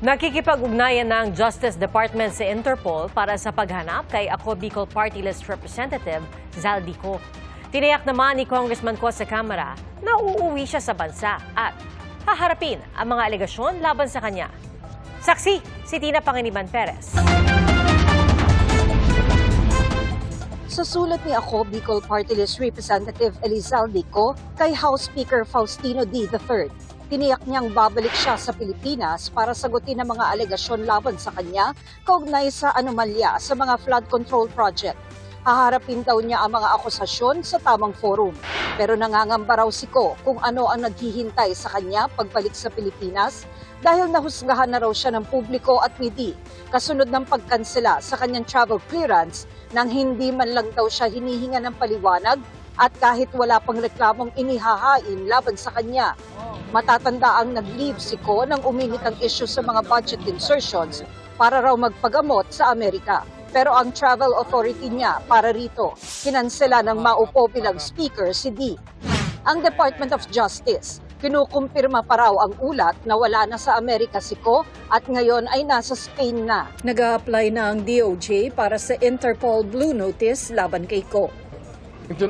Nakikipag-ugnayan ng Justice Department sa Interpol para sa paghanap kay Ako Bicol Party List Representative Zaldico. Tiniyak naman ni Congressman Ko sa Kamara na uuwi siya sa bansa at haharapin ang mga alegasyon laban sa kanya. Saksi, si Tina Panganiban Perez. Sa sulat ni Ako Bicol Party List Representative Zaldico kay House Speaker Faustino D. III, tiniyak niyang babalik siya sa Pilipinas para sagutin ang mga alegasyon laban sa kanya kaugnay sa anomalya sa mga flood control project. Haharapin daw niya ang mga akusasyon sa tamang forum. Pero nangangamba raw si Ko kung ano ang naghihintay sa kanya pagbalik sa Pilipinas dahil nahusgahan na raw siya ng publiko at media kasunod ng pagkansela sa kanyang travel clearance nang hindi man lang daw siya hinihinga ng paliwanag at kahit wala pang reklamong inihahain laban sa kanya. Matatanda ang nag-leave si Ko nang uminit ang issue sa mga budget insertions para raw magpagamot sa Amerika. Pero ang travel authority niya para rito, kinansela ng maupo bilang speaker si D. Ang Department of Justice, kinukumpirma pa raw ang ulat na wala na sa Amerika si Ko at ngayon ay nasa Spain na. Nag-a-apply na ang DOJ para sa Interpol Blue Notice laban kay Ko.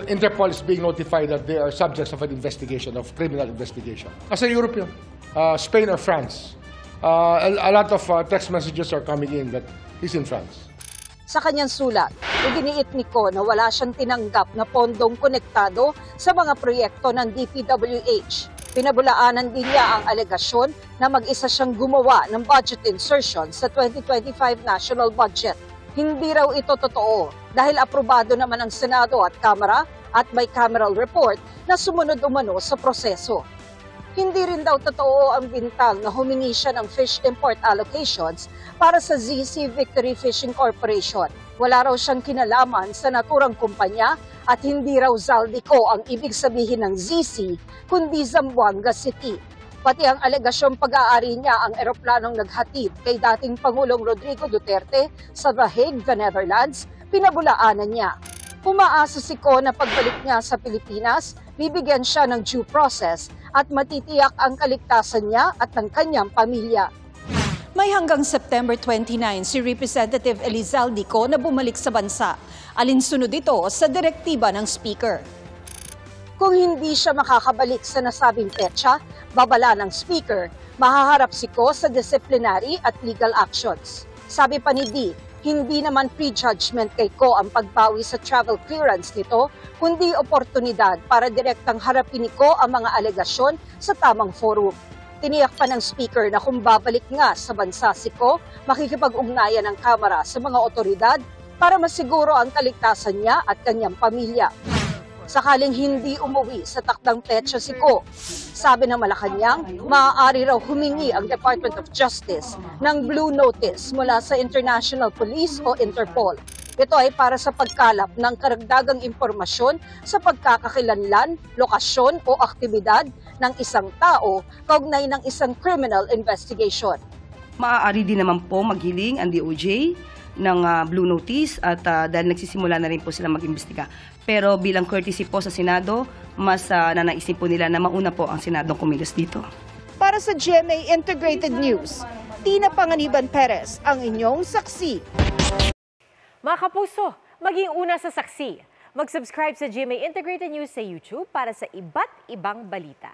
Interpol is being notified that they are subjects of an investigation, of criminal investigation. As a European, Spain or France, a lot of text messages are coming in that he's in France. Sa kanyang sulat, iginiit ni Ko na wala siyang tinanggap na pondong konektado sa mga proyekto ng DPWH. Pinabulaanan din niya ang alegasyon na mag-isa siyang gumawa ng budget insertion sa 2025 national budget. Hindi raw ito totoo dahil aprobado naman ng Senado at Kamara at may cameral report na sumunod umano sa proseso. Hindi rin daw totoo ang bintang na humingi siya ng fish import allocations para sa ZC Victory Fishing Corporation. Wala raw siyang kinalaman sa naturang kumpanya at hindi raw Zaldico ang ibig sabihin ng ZC, kundi Zamboanga City. Pati ang alegasyong pag-aari niya ang eroplanong naghatid kay dating Pangulong Rodrigo Duterte sa The Hague, the Netherlands, pinabulaanan niya. Umaasa si Ko na pagbalik niya sa Pilipinas, bibigyan siya ng due process at matitiyak ang kaligtasan niya at ng kanyang pamilya. May hanggang September 29 si Representative Zaldico na bumalik sa bansa. Alinsunod ito sa direktiba ng Speaker. Kung hindi siya makakabalik sa nasabing petsa, babala ng Speaker, mahaharap si Ko sa disciplinary at legal actions. Sabi pa ni D, hindi naman prejudgment kay Ko ang pagbawi sa travel clearance nito, kundi oportunidad para direktang harapin ni Ko ang mga alegasyon sa tamang forum. Tiniyak pa ng Speaker na kung babalik nga sa bansa si Ko, makikipag-ugnayan ng Kamara sa mga otoridad para masiguro ang kaligtasan niya at kanyang pamilya. Sakaling hindi umuwi sa takdang petsa si Ko, sabi ng Malacanang, maaari raw humingi ang Department of Justice ng Blue Notice mula sa International Police o Interpol. Ito ay para sa pagkalap ng karagdagang impormasyon sa pagkakakilanlan, lokasyon o aktibidad ng isang tao kaugnay ng isang criminal investigation. Maaari din naman po maghiling ang DOJ ng Blue Notice at dahil nagsisimula na rin po sila mag-imbestiga. Pero bilang courtesy po sa Senado, mas nanaisin po nila na mauna po ang Senadong kumilos dito. Para sa GMA Integrated News, Tina Panganiban Perez, ang inyong saksi. Mga kapuso, maging una sa saksi. Mag-subscribe sa GMA Integrated News sa YouTube para sa iba't ibang balita.